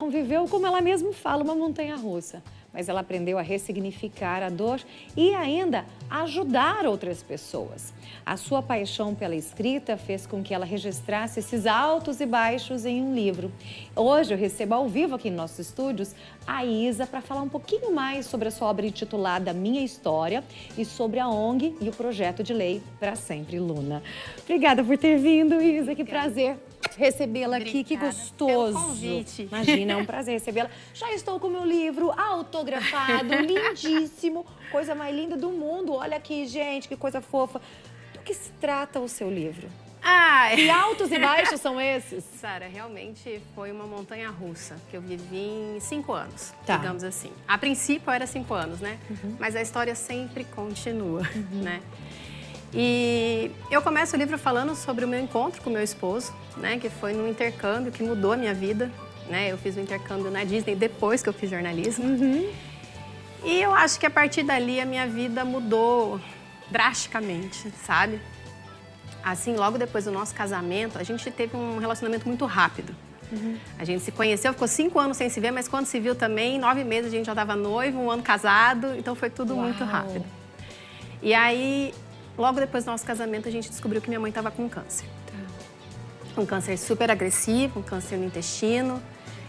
não viveu, como ela mesma fala, uma montanha-russa. Mas ela aprendeu a ressignificar a dor e ainda ajudar outras pessoas. A sua paixão pela escrita fez com que ela registrasse esses altos e baixos em um livro. Hoje eu recebo ao vivo aqui em nossos estúdios a Isa para falar um pouquinho mais sobre a sua obra intitulada Minha História e sobre a ONG e o projeto de lei Pra Sempre Luna. Obrigada por ter vindo, Isa, que prazer recebê-la aqui, que gostoso. Pelo convite. Imagina, é um prazer recebê-la. Já estou com o meu livro autografado, lindíssimo, coisa mais linda do mundo. Olha aqui, gente, que coisa fofa. Do que se trata o seu livro? Que altos e baixos são esses? Sara, realmente foi uma montanha-russa que eu vivi em 5 anos, Tá. digamos assim. A princípio era 5 anos, né? Mas a história sempre continua, né? E eu começo o livro falando sobre o meu encontro com o meu esposo, né? Que foi num intercâmbio que mudou a minha vida, né? Eu fiz o intercâmbio na Disney depois que eu fiz jornalismo. E eu acho que a partir dali a minha vida mudou drasticamente, sabe? Assim, logo depois do nosso casamento, a gente teve um relacionamento muito rápido. A gente se conheceu, ficou 5 anos sem se ver, mas quando se viu também, 9 meses a gente já estava noivo, 1 ano casado, então foi tudo muito rápido. E aí, logo depois do nosso casamento, a gente descobriu que minha mãe estava com câncer. Um câncer super agressivo, um câncer no intestino.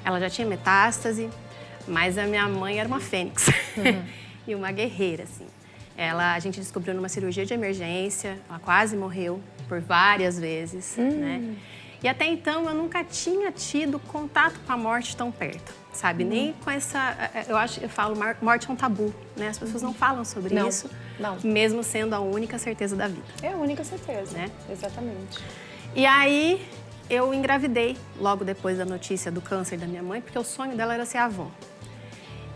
Ela já tinha metástase, mas a minha mãe era uma fênix e uma guerreira, assim. A gente descobriu numa cirurgia de emergência, ela quase morreu por várias vezes, né? E até então eu nunca tinha tido contato com a morte tão perto, sabe? Nem com essa, eu falo, morte é um tabu, né? As pessoas não falam sobre isso, mesmo sendo a única certeza da vida. É a única certeza, né? Exatamente. E aí eu engravidei logo depois da notícia do câncer da minha mãe, porque o sonho dela era ser avó.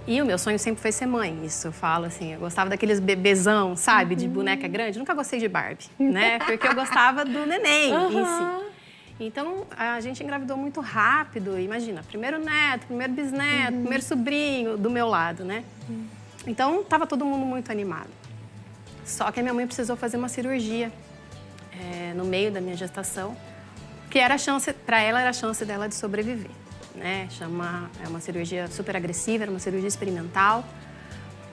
E o meu sonho sempre foi ser mãe, isso eu falo assim, eu gostava daqueles bebezão, sabe, de boneca grande, nunca gostei de Barbie, né, porque eu gostava do neném em si. Então, a gente engravidou muito rápido, imagina, primeiro neto, primeiro bisneto, primeiro sobrinho do meu lado, né. Então, estava todo mundo muito animado. Só que a minha mãe precisou fazer uma cirurgia no meio da minha gestação, que era a chance, para ela era a chance dela de sobreviver. Né? É uma cirurgia super agressiva, era uma cirurgia experimental,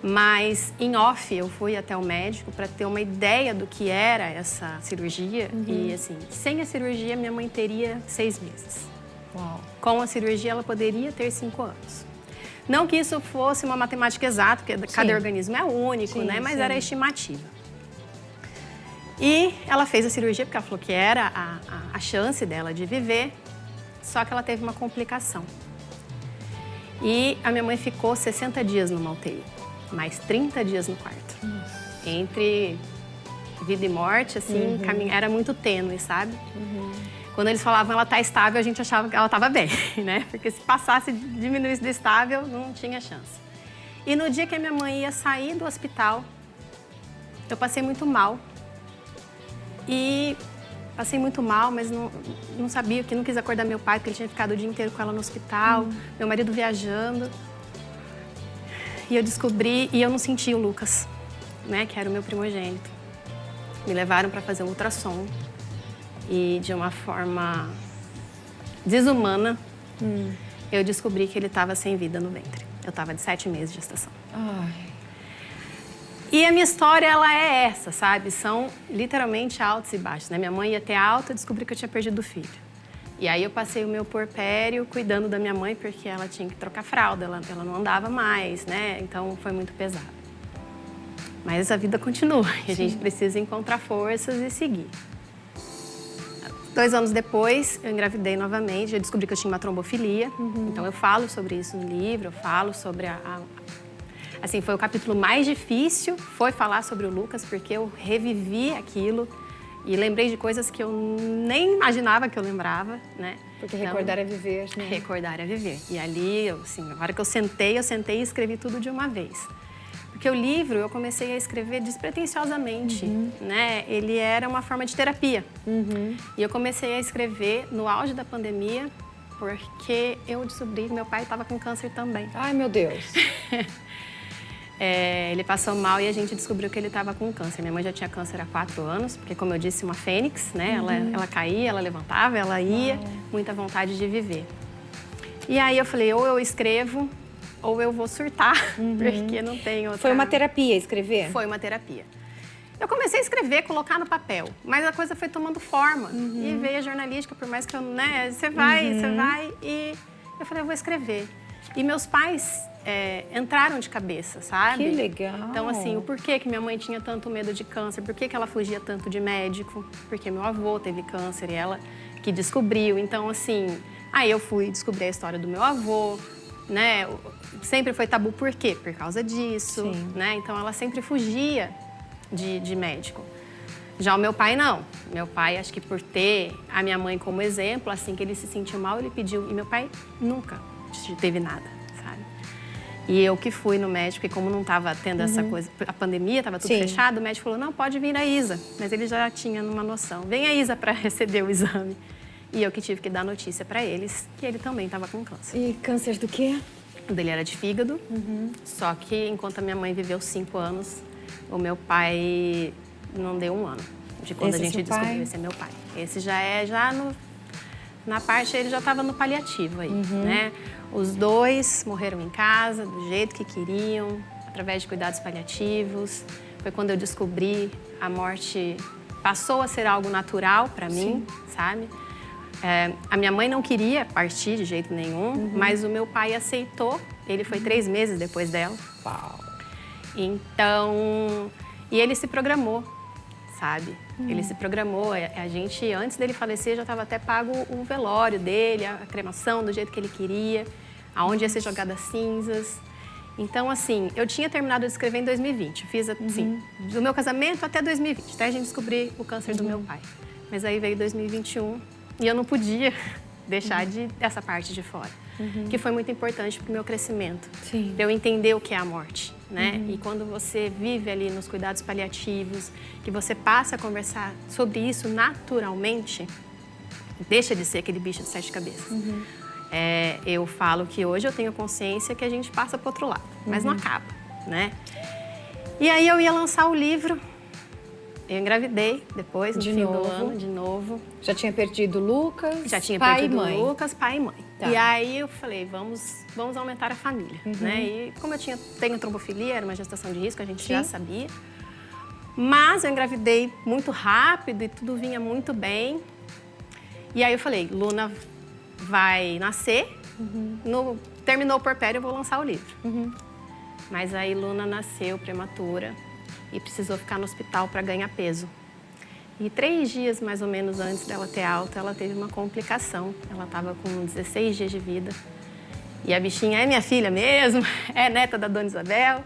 mas em off eu fui até o médico para ter uma ideia do que era essa cirurgia e assim, sem a cirurgia minha mãe teria 6 meses. Com a cirurgia ela poderia ter 5 anos. Não que isso fosse uma matemática exata, porque cada organismo é único, né? Mas era a estimativa. E ela fez a cirurgia porque ela falou que era a chance dela de viver. Só que ela teve uma complicação. E a minha mãe ficou 60 dias numa UTI, mais 30 dias no quarto. Entre vida e morte, assim, era muito tênue, sabe? Quando eles falavam ela tá estável, a gente achava que ela estava bem, né? Porque se passasse, diminuísse do estável, não tinha chance. E no dia que a minha mãe ia sair do hospital, eu passei muito mal. Passei muito mal, mas não sabia, que não quis acordar meu pai, porque ele tinha ficado o dia inteiro com ela no hospital, meu marido viajando. E eu descobri, e eu não senti o Lucas, né, que era o meu primogênito. Me levaram para fazer um ultrassom e de uma forma desumana, eu descobri que ele estava sem vida no ventre. Eu estava de 7 meses de gestação. E a minha história, ela é essa, sabe? São literalmente altos e baixos, né? Minha mãe ia ter alta e descobri que eu tinha perdido o filho. E aí eu passei o meu puerpério cuidando da minha mãe, porque ela tinha que trocar fralda, ela não andava mais, né? Então foi muito pesado. Mas a vida continua e a gente precisa encontrar forças e seguir. 2 anos depois, eu engravidei novamente, eu descobri que eu tinha uma trombofilia. Então eu falo sobre isso no livro, eu falo sobre Assim, foi o capítulo mais difícil, foi falar sobre o Lucas, porque eu revivi aquilo e lembrei de coisas que eu nem imaginava que eu lembrava, né? Porque recordar é viver, né? Recordar é viver. E ali, assim, a hora que eu sentei e escrevi tudo de uma vez. Porque o livro eu comecei a escrever despretensiosamente, né? Ele era uma forma de terapia. E eu comecei a escrever no auge da pandemia, porque eu descobri que meu pai estava com câncer também. Ai, meu Deus! Ele passou mal e a gente descobriu que ele estava com câncer. Minha mãe já tinha câncer há 4 anos, porque, como eu disse, uma fênix, né? Ela caía, ela levantava, ela ia, muita vontade de viver. E aí eu falei, ou eu escrevo, ou eu vou surtar, porque não tem outra... Foi uma terapia escrever? Foi uma terapia. Eu comecei a escrever, colocar no papel, mas a coisa foi tomando forma. E veio a jornalística, por mais que eu, né, você vai, e eu falei, eu vou escrever. E meus pais entraram de cabeça, sabe? Que legal! Então, assim, o porquê que minha mãe tinha tanto medo de câncer, por que ela fugia tanto de médico, porque meu avô teve câncer e ela que descobriu. Então, assim, aí eu fui descobrir a história do meu avô, né? Sempre foi tabu, por quê? Por causa disso, né? Então, ela sempre fugia de médico. Já o meu pai, não. Meu pai, acho que por ter a minha mãe como exemplo, assim que ele se sentiu mal, ele pediu. E meu pai nunca teve nada, sabe? E eu que fui no médico, e como não estava tendo essa coisa, a pandemia, estava tudo fechado, o médico falou, não, pode vir a Isa. Mas ele já tinha uma noção. Vem a Isa para receber o exame. E eu que tive que dar notícia para eles que ele também estava com câncer. E câncer do quê? O dele era de fígado, só que enquanto a minha mãe viveu 5 anos, o meu pai não deu 1 ano de quando Esse a gente descobriu. Esse é meu pai. Esse na parte, ele já estava no paliativo aí, né? Os 2 morreram em casa, do jeito que queriam, através de cuidados paliativos. Foi quando eu descobri a morte passou a ser algo natural para mim, sabe? A minha mãe não queria partir de jeito nenhum, mas o meu pai aceitou. Ele foi 3 meses depois dela. Uau! Então, e ele se programou, sabe? Ele se programou. A gente, antes dele falecer, já estava até pago o velório dele, a cremação do jeito que ele queria, aonde ia ser jogada as cinzas. Então, assim, eu tinha terminado de escrever em 2020. Fiz, assim, do meu casamento até 2020, até a gente descobrir o câncer do meu pai. Mas aí veio 2021 e eu não podia deixar essa parte de fora, que foi muito importante para o meu crescimento, para eu entender o que é a morte, né? E quando você vive ali nos cuidados paliativos, que você passa a conversar sobre isso naturalmente, deixa de ser aquele bicho de 7 cabeças. Eu falo que hoje eu tenho consciência que a gente passa para o outro lado, mas não acaba, né? E aí eu ia lançar o livro. Eu engravidei depois, no fim do ano, de novo. Já tinha perdido o Lucas, Já tinha pai perdido e mãe. o Lucas, pai e mãe. Tá. E aí eu falei, vamos aumentar a família, né? E como eu tenho trombofilia, era uma gestação de risco, a gente já sabia. Mas eu engravidei muito rápido e tudo vinha muito bem. E aí eu falei, Luna vai nascer, terminou o puerpério, eu vou lançar o livro. Mas aí Luna nasceu prematura e precisou ficar no hospital para ganhar peso. E 3 dias, mais ou menos, antes dela ter alta, ela teve uma complicação. Ela estava com 16 dias de vida. E a bichinha é minha filha mesmo, é neta da Dona Isabel.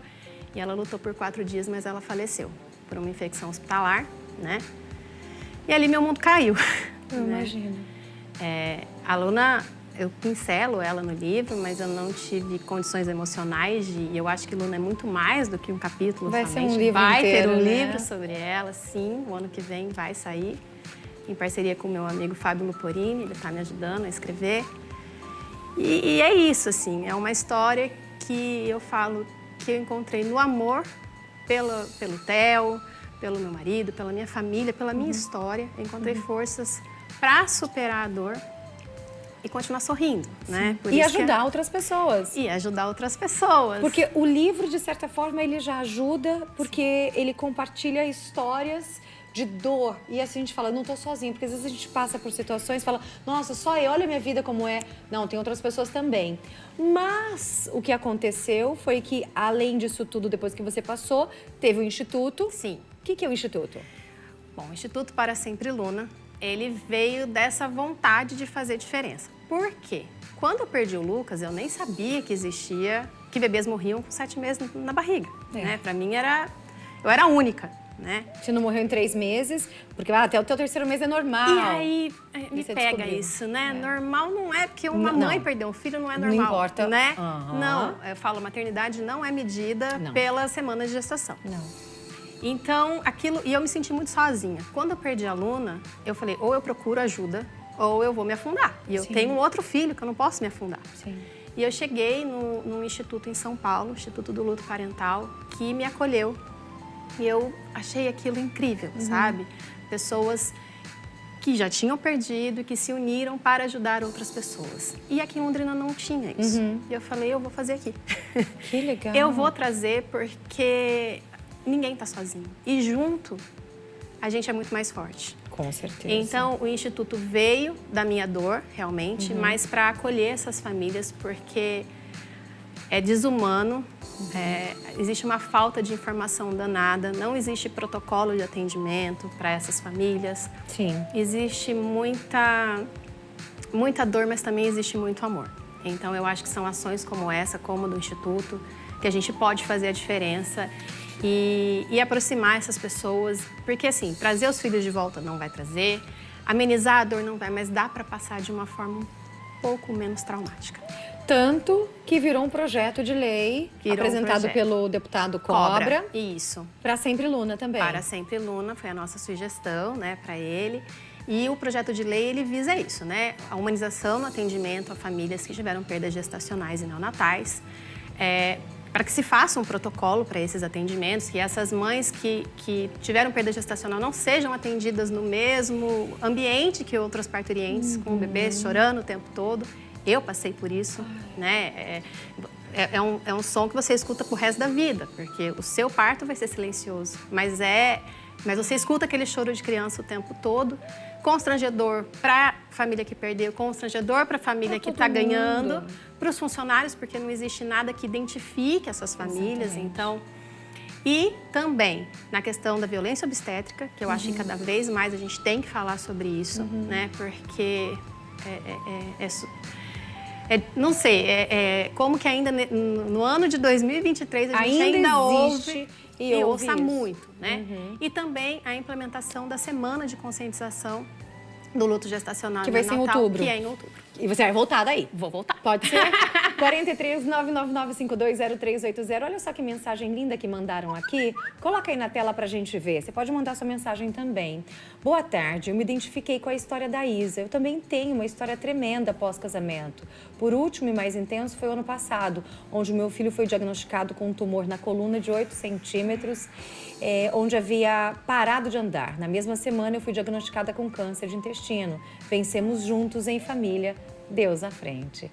E ela lutou por 4 dias, mas ela faleceu por uma infecção hospitalar, né? E ali meu mundo caiu. Eu imagino. A Luna, eu pincelo ela no livro, mas eu não tive condições emocionais e eu acho que Luna é muito mais do que um capítulo. Vai somente. ser um livro Vai inteiro, ter um né? livro sobre ela, sim. O ano que vem vai sair, em parceria com o meu amigo Fábio Luporini, ele está me ajudando a escrever. E é isso, assim, é uma história que eu falo que eu encontrei no amor pelo Theo, pelo meu marido, pela minha família, pela minha história. Eu encontrei forças para superar a dor e continuar sorrindo, né? Por E isso que ajudar outras pessoas. E ajudar outras pessoas. Porque o livro, de certa forma, ele já ajuda, porque ele compartilha histórias de dor. E assim a gente fala, não tô sozinho, porque às vezes a gente passa por situações e fala, nossa, só eu, olha a minha vida como é. Não, tem outras pessoas também. Mas o que aconteceu foi que, além disso tudo, depois que você passou, teve o Instituto. Sim. O que é o Instituto? Bom, o Instituto Para Sempre Luna, ele veio dessa vontade de fazer diferença. Por quê? Quando eu perdi o Lucas, eu nem sabia que existia, que bebês morriam com 7 meses na barriga, né? Pra mim, eu era a única, né? Você não morreu em 3 meses, porque até o teu 3º mês é normal. E aí, me você pega descobriu. isso, né? Normal não é, porque uma mãe perder um filho não é normal. Não importa. Né? Uhum. Não, eu falo, maternidade não é medida pelas semanas de gestação. Não. Então, aquilo... E eu me senti muito sozinha. Quando eu perdi a Luna, eu falei, ou eu procuro ajuda, ou eu vou me afundar. E eu tenho um outro filho que eu não posso me afundar. Sim. E eu cheguei num instituto em São Paulo, Instituto do Luto Parental, que me acolheu. E eu achei aquilo incrível, sabe? Pessoas que já tinham perdido e que se uniram para ajudar outras pessoas. E aqui em Londrina não tinha isso. E eu falei, eu vou fazer aqui. Que legal. Eu vou trazer porque ninguém está sozinho. E junto, a gente é muito mais forte. Com certeza. Então, o Instituto veio da minha dor, realmente, mas para acolher essas famílias, porque é desumano, existe uma falta de informação danada, não existe protocolo de atendimento para essas famílias. Sim. Existe muita dor, mas também existe muito amor. Então, eu acho que são ações como essa, como do Instituto, que a gente pode fazer a diferença e aproximar essas pessoas. Porque, assim, trazer os filhos de volta não vai trazer, amenizar a dor não vai, mas dá para passar de uma forma um pouco menos traumática. Tanto que virou um projeto de lei apresentado pelo deputado Cobra. Isso. Para Sempre Luna também. Para Sempre Luna, foi a nossa sugestão, né, para ele. E o projeto de lei, ele visa isso, né? A humanização no atendimento a famílias que tiveram perdas gestacionais e neonatais. Para que se faça um protocolo para esses atendimentos, que essas mães que tiveram perda gestacional não sejam atendidas no mesmo ambiente que outras parturientes, com bebês chorando o tempo todo. Eu passei por isso, né? É um som que você escuta pro resto da vida, porque o seu parto vai ser silencioso, mas você escuta aquele choro de criança o tempo todo, constrangedor para a família que perdeu, constrangedor para a família que está ganhando, para os funcionários, porque não existe nada que identifique essas famílias. Exatamente. Então, e também na questão da violência obstétrica, que eu acho que cada vez mais a gente tem que falar sobre isso, né? Porque não sei, como que ainda no ano de 2023 a gente ainda ouve e ouça muito, né? E também a implementação da Semana de Conscientização do Luto Gestacional que vai ser em outubro. Que é em outubro. E você vai voltar daí? Vou voltar. Pode ser? 43 999520380. Olha só que mensagem linda que mandaram aqui. Coloca aí na tela pra gente ver. Você pode mandar sua mensagem também. Boa tarde, eu me identifiquei com a história da Isa. Eu também tenho uma história tremenda pós-casamento. Por último e mais intenso foi o ano passado, onde o meu filho foi diagnosticado com um tumor na coluna de 8 centímetros, onde havia parado de andar. Na mesma semana eu fui diagnosticada com câncer de intestino. Vencemos juntos em família. Deus à frente.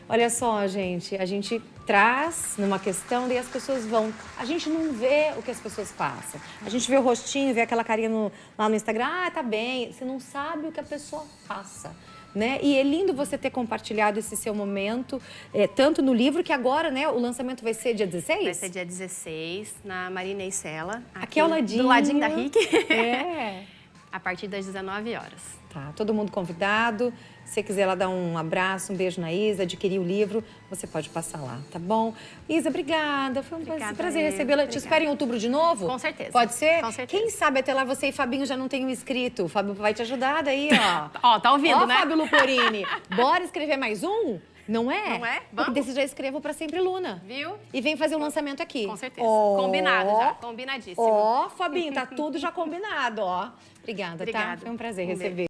Olha só, gente, a gente traz numa questão e as pessoas vão... A gente não vê o que as pessoas passam. A gente vê o rostinho, vê aquela carinha lá no Instagram, tá bem. Você não sabe o que a pessoa passa, né? E é lindo você ter compartilhado esse seu momento, tanto no livro, que agora, né, o lançamento vai ser dia 16? Vai ser dia 16, na Marina e Sela. Aqui ao ladinho. Do ladinho da RIC. A partir das 19 horas. Tá, todo mundo convidado. Se você quiser lá dar um abraço, um beijo na Isa, adquirir o livro, você pode passar lá, tá bom? Isa, obrigada. Foi um prazer recebê-la. Te espero em outubro de novo? Com certeza. Pode ser? Com certeza. Quem sabe até lá você e Fabinho já não tenham inscrito. O Fábio vai te ajudar daí, ó. Ó, tá ouvindo, né? Ó, Fábio Luporini. Bora escrever mais um? Não é? Não é? Vamos. Porque você já escreveu para Sempre Luna. Viu? E vem fazer o lançamento aqui. Com certeza. Combinado já. Combinadíssimo. Ó, Fabinho, tá tudo já combinado, ó. Obrigada, tá? Foi um prazer receber.